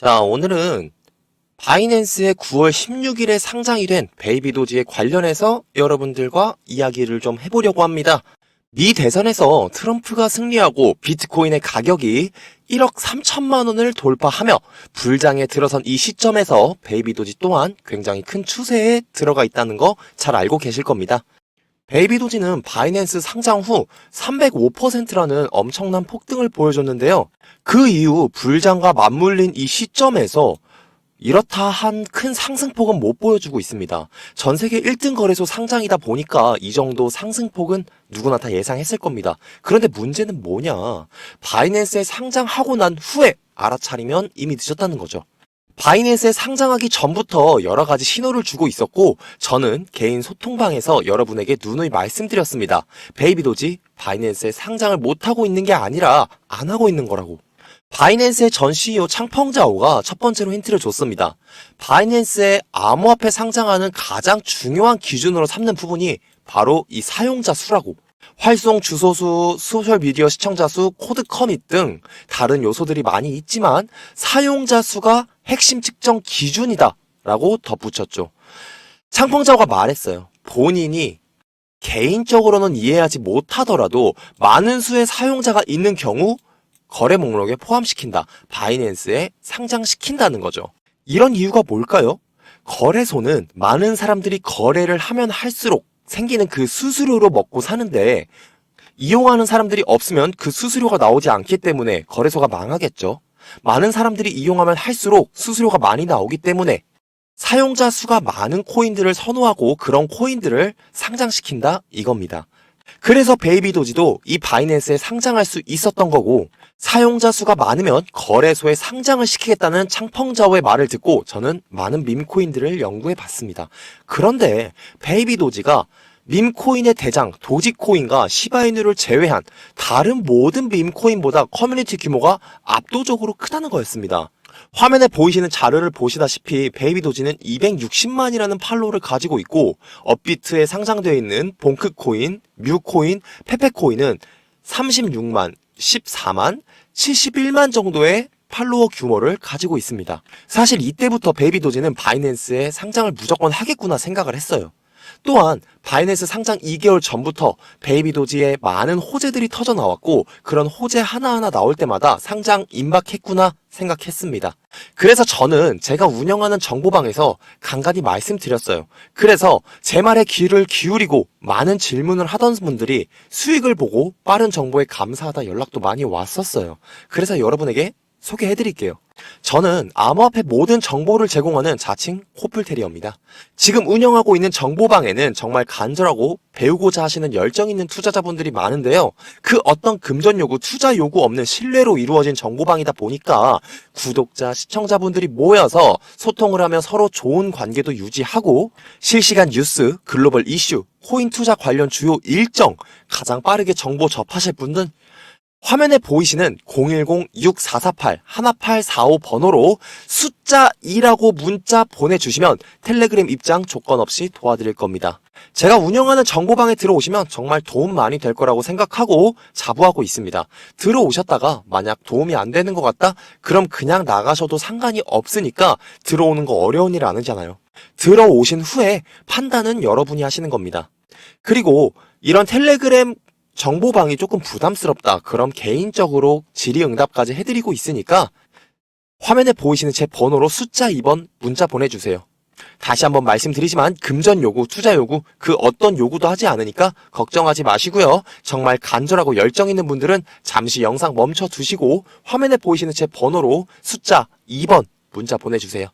자, 오늘은 바이낸스의 9월 16일에 상장이 된 베이비도지에 관련해서 여러분들과 이야기를 좀 해보려고 합니다. 미 대선에서 트럼프가 승리하고 비트코인의 가격이 1억 3천만 원을 돌파하며 불장에 들어선 이 시점에서 베이비도지 또한 굉장히 큰 추세에 들어가 있다는 거 잘 알고 계실 겁니다. 베이비도지는 바이낸스 상장 후 305%라는 엄청난 폭등을 보여줬는데요. 그 이후 불장과 맞물린 이 시점에서 이렇다 한 큰 상승폭은 못 보여주고 있습니다. 전 세계 1등 거래소 상장이다 보니까 이 정도 상승폭은 누구나 다 예상했을 겁니다. 그런데 문제는 뭐냐? 바이낸스에 상장하고 난 후에 알아차리면 이미 늦었다는 거죠. 바이낸스에 상장하기 전부터 여러 가지 신호를 주고 있었고 저는 개인 소통방에서 여러분에게 누누이 말씀드렸습니다. 베이비도지 바이낸스에 상장을 못하고 있는 게 아니라 안 하고 있는 거라고. 바이낸스의 전 CEO 창펑자오가 첫 번째로 힌트를 줬습니다. 바이낸스의 암호화폐 상장하는 가장 중요한 기준으로 삼는 부분이 바로 이 사용자 수라고. 활송 주소 수, 소셜미디어 시청자 수, 코드 커밋 등 다른 요소들이 많이 있지만 사용자 수가 핵심 측정 기준이다 라고 덧붙였죠. 창펑자오가 말했어요. 본인이 개인적으로는 이해하지 못하더라도 많은 수의 사용자가 있는 경우 거래 목록에 포함시킨다. 바이낸스에 상장시킨다는 거죠. 이런 이유가 뭘까요? 거래소는 많은 사람들이 거래를 하면 할수록 생기는 그 수수료로 먹고 사는데 이용하는 사람들이 없으면 그 수수료가 나오지 않기 때문에 거래소가 망하겠죠. 많은 사람들이 이용하면 할수록 수수료가 많이 나오기 때문에 사용자 수가 많은 코인들을 선호하고 그런 코인들을 상장시킨다 이겁니다. 그래서 베이비도지도 이 바이낸스에 상장할 수 있었던 거고 사용자 수가 많으면 거래소에 상장을 시키겠다는 창펑자오의 말을 듣고 저는 많은 밈코인들을 연구해 봤습니다. 그런데 베이비도지가 밈코인의 대장 도지코인과 시바이누를 제외한 다른 모든 밈코인보다 커뮤니티 규모가 압도적으로 크다는 거였습니다. 화면에 보이시는 자료를 보시다시피 베이비도지는 260만이라는 팔로우를 가지고 있고 업비트에 상장되어 있는 봉크코인, 뮤코인, 페페코인은 36만, 14만, 71만 정도의 팔로워 규모를 가지고 있습니다. 사실 이때부터 베이비도지는 바이낸스에 상장을 무조건 하겠구나 생각을 했어요. 또한 바이낸스 상장 2개월 전부터 베이비도지에 많은 호재들이 터져 나왔고 그런 호재 하나하나 나올 때마다 상장 임박했구나 생각했습니다. 그래서 저는 제가 운영하는 정보방에서 간간히 말씀드렸어요. 그래서 제 말에 귀를 기울이고 많은 질문을 하던 분들이 수익을 보고 빠른 정보에 감사하다 연락도 많이 왔었어요. 그래서 여러분에게 소개해드릴게요. 저는 암호화폐 모든 정보를 제공하는 자칭 코플테리어입니다. 지금 운영하고 있는 정보방에는 정말 간절하고 배우고자 하시는 열정 있는 투자자분들이 많은데요. 그 어떤 금전 요구, 투자 요구 없는 신뢰로 이루어진 정보방이다 보니까 구독자, 시청자분들이 모여서 소통을 하며 서로 좋은 관계도 유지하고 실시간 뉴스, 글로벌 이슈, 코인 투자 관련 주요 일정 가장 빠르게 정보 접하실 분들 화면에 보이시는 010-6448-1845 번호로 숫자 2라고 문자 보내주시면 텔레그램 입장 조건 없이 도와드릴 겁니다. 제가 운영하는 정보방에 들어오시면 정말 도움 많이 될 거라고 생각하고 자부하고 있습니다. 들어오셨다가 만약 도움이 안 되는 것 같다? 그럼 그냥 나가셔도 상관이 없으니까 들어오는 거 어려운 일 아니잖아요. 들어오신 후에 판단은 여러분이 하시는 겁니다. 그리고 이런 텔레그램 정보방이 조금 부담스럽다. 그럼 개인적으로 질의응답까지 해드리고 있으니까 화면에 보이시는 제 번호로 숫자 2번 문자 보내주세요. 다시 한번 말씀드리지만 금전 요구, 투자 요구 그 어떤 요구도 하지 않으니까 걱정하지 마시고요. 정말 간절하고 열정 있는 분들은 잠시 영상 멈춰 두시고 화면에 보이시는 제 번호로 숫자 2번 문자 보내주세요.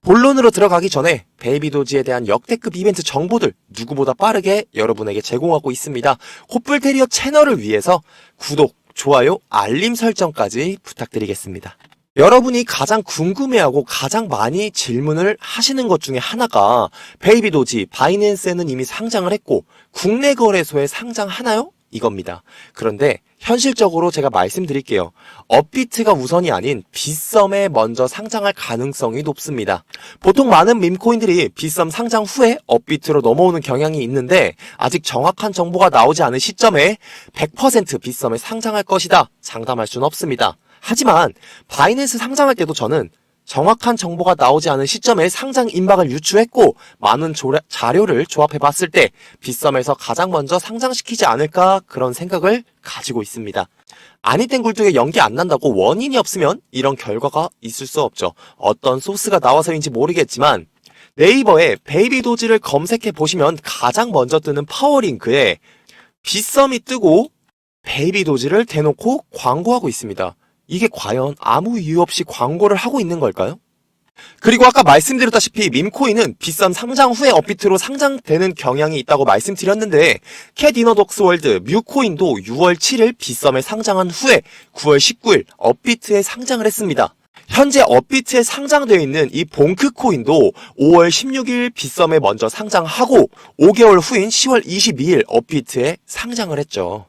본론으로 들어가기 전에 베이비도지에 대한 역대급 이벤트 정보들 누구보다 빠르게 여러분에게 제공하고 있습니다. 코뿔테리어 채널을 위해서 구독, 좋아요, 알림 설정까지 부탁드리겠습니다. 여러분이 가장 궁금해하고 가장 많이 질문을 하시는 것 중에 하나가 베이비도지, 바이낸스에는 이미 상장을 했고 국내 거래소에 상장하나요? 이겁니다. 그런데 현실적으로 제가 말씀드릴게요. 업비트가 우선이 아닌 빗썸에 먼저 상장할 가능성이 높습니다. 보통 많은 밈코인들이 빗썸 상장 후에 업비트로 넘어오는 경향이 있는데 아직 정확한 정보가 나오지 않은 시점에 100% 빗썸에 상장할 것이다 장담할 수는 없습니다. 하지만 바이낸스 상장할 때도 저는 정확한 정보가 나오지 않은 시점에 상장 임박을 유추했고 많은 자료를 조합해 봤을 때 빗썸에서 가장 먼저 상장시키지 않을까 그런 생각을 가지고 있습니다. 아니땐 굴뚝에 연기 안 난다고 원인이 없으면 이런 결과가 있을 수 없죠. 어떤 소스가 나와서인지 모르겠지만 네이버에 베이비도지를 검색해 보시면 가장 먼저 뜨는 파워링크에 빗썸이 뜨고 베이비도지를 대놓고 광고하고 있습니다. 이게 과연 아무 이유 없이 광고를 하고 있는 걸까요? 그리고 아까 말씀드렸다시피 밈코인은 빗썸 상장 후에 업비트로 상장되는 경향이 있다고 말씀드렸는데 캣이너독스월드 뮤코인도 6월 7일 빗썸에 상장한 후에 9월 19일 업비트에 상장을 했습니다. 현재 업비트에 상장되어 있는 이 봉크코인도 5월 16일 빗썸에 먼저 상장하고 5개월 후인 10월 22일 업비트에 상장을 했죠.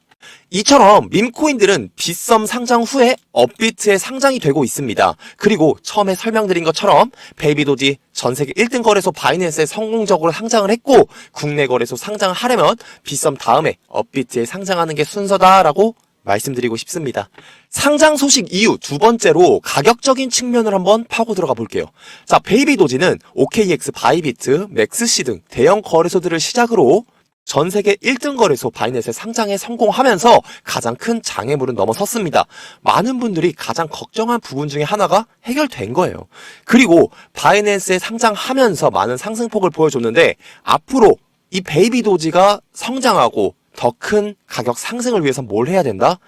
이처럼 밈코인들은 빗썸 상장 후에 업비트에 상장이 되고 있습니다. 그리고 처음에 설명드린 것처럼 베이비도지 전세계 1등 거래소 바이낸스에 성공적으로 상장을 했고 국내 거래소 상장하려면 빗썸 다음에 업비트에 상장하는 게 순서다라고 말씀드리고 싶습니다. 상장 소식 이후 두 번째로 가격적인 측면을 한번 파고 들어가 볼게요. 자, 베이비도지는 OKX, 바이비트, 맥스시 등 대형 거래소들을 시작으로 전 세계 1등 거래소 바이낸스에 상장에 성공하면서 가장 큰 장애물은 넘어섰습니다. 많은 분들이 가장 걱정한 부분 중에 하나가 해결된 거예요. 그리고 바이낸스에 상장하면서 많은 상승폭을 보여줬는데 앞으로 이 베이비도지가 성장하고 더 큰 가격 상승을 위해서 뭘 해야 된다?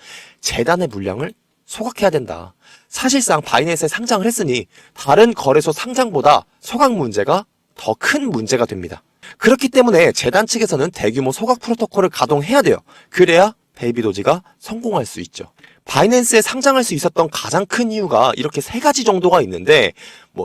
재단의 물량을 소각해야 된다. 사실상 바이낸스에 상장을 했으니 다른 거래소 상장보다 소각 문제가 더 큰 문제가 됩니다. 그렇기 때문에 재단 측에서는 대규모 소각 프로토콜을 가동해야 돼요. 그래야 베이비도지가 성공할 수 있죠. 바이낸스에 상장할 수 있었던 가장 큰 이유가 이렇게 세 가지 정도가 있는데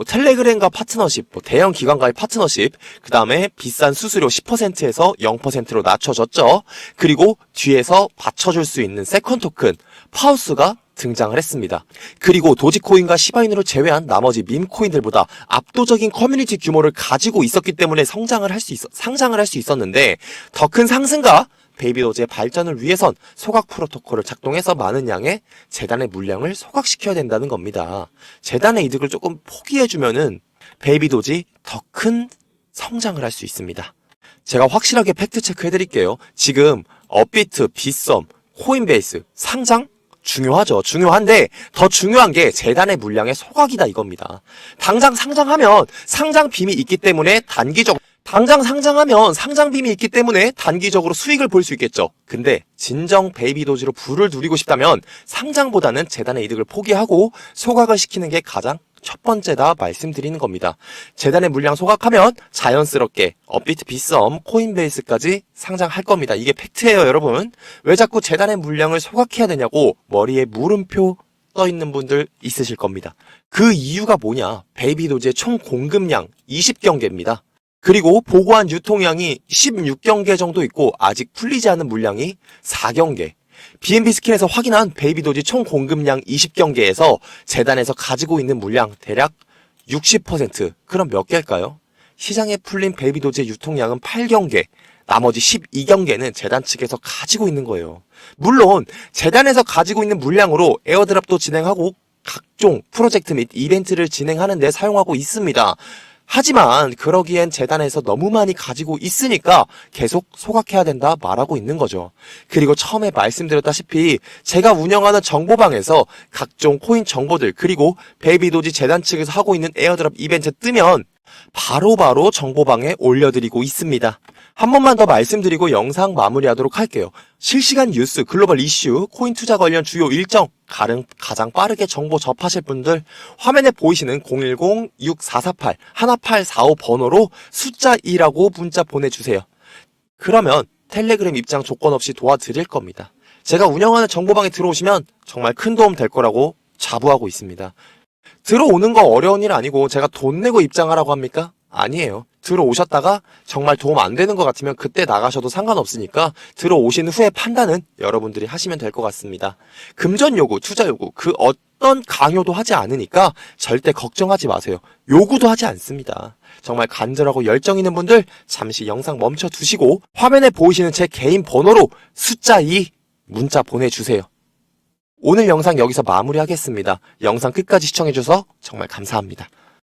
텔레그램과 파트너십, 대형 기관과의 파트너십, 그 다음에 비싼 수수료 10%에서 0%로 낮춰졌죠. 그리고 뒤에서 받쳐줄 수 있는 세컨 토큰, 파우스가 등장을 했습니다. 그리고 도지코인과 시바이누를 제외한 나머지 밈코인들보다 압도적인 커뮤니티 규모를 가지고 있었기 때문에 상장을 할 수 있었는데 더 큰 상승과 베이비도지의 발전을 위해선 소각 프로토콜을 작동해서 많은 양의 재단의 물량을 소각시켜야 된다는 겁니다. 재단의 이득을 조금 포기해주면은 베이비도지 더 큰 성장을 할 수 있습니다. 제가 확실하게 팩트 체크 해드릴게요. 지금 업비트, 빗썸, 코인베이스 상장? 중요하죠. 중요한데 더 중요한 게 재단의 물량의 소각이다 이겁니다. 당장 상장하면 상장빔이 있기 때문에 단기적으로 수익을 볼 수 있겠죠. 근데 진정 베이비도지로 불을 누리고 싶다면 상장보다는 재단의 이득을 포기하고 소각을 시키는 게 가장 첫 번째다 말씀드리는 겁니다. 재단의 물량 소각하면 자연스럽게 업비트, 빗썸, 코인베이스까지 상장할 겁니다. 이게 팩트예요, 여러분. 왜 자꾸 재단의 물량을 소각해야 되냐고 머리에 물음표 떠 있는 분들 있으실 겁니다. 그 이유가 뭐냐? 베이비도지의 총 공급량 20경개입니다. 그리고 보고한 유통량이 16경개 정도 있고 아직 풀리지 않은 물량이 4경개. BNB 스킨에서 확인한 베이비도지 총 공급량 20경개에서 재단에서 가지고 있는 물량 대략 60%. 그럼 몇 개일까요? 시장에 풀린 베이비도지의 유통량은 8경개. 나머지 12경개는 재단 측에서 가지고 있는 거예요. 물론 재단에서 가지고 있는 물량으로 에어드랍도 진행하고 각종 프로젝트 및 이벤트를 진행하는 데 사용하고 있습니다. 하지만 그러기엔 재단에서 너무 많이 가지고 있으니까 계속 소각해야 된다 말하고 있는 거죠. 그리고 처음에 말씀드렸다시피 제가 운영하는 정보방에서 각종 코인 정보들 그리고 베이비도지 재단 측에서 하고 있는 에어드랍 이벤트 뜨면 바로바로 정보방에 올려드리고 있습니다. 한 번만 더 말씀드리고 영상 마무리하도록 할게요. 실시간 뉴스, 글로벌 이슈, 코인 투자 관련 주요 일정, 가장 빠르게 정보 접하실 분들 화면에 보이시는 010-6448-1845 번호로 숫자 2라고 문자 보내주세요. 그러면 텔레그램 입장 조건 없이 도와드릴 겁니다. 제가 운영하는 정보방에 들어오시면 정말 큰 도움 될 거라고 자부하고 있습니다. 들어오는 거 어려운 일 아니고 제가 돈 내고 입장하라고 합니까? 아니에요. 들어오셨다가 정말 도움 안 되는 것 같으면 그때 나가셔도 상관없으니까 들어오신 후에 판단은 여러분들이 하시면 될 것 같습니다. 금전 요구, 투자 요구 그 어떤 강요도 하지 않으니까 절대 걱정하지 마세요. 요구도 하지 않습니다. 정말 간절하고 열정 있는 분들 잠시 영상 멈춰 두시고 화면에 보이시는 제 개인 번호로 숫자 2 문자 보내주세요. 오늘 영상 여기서 마무리하겠습니다. 영상 끝까지 시청해줘서 정말 감사합니다.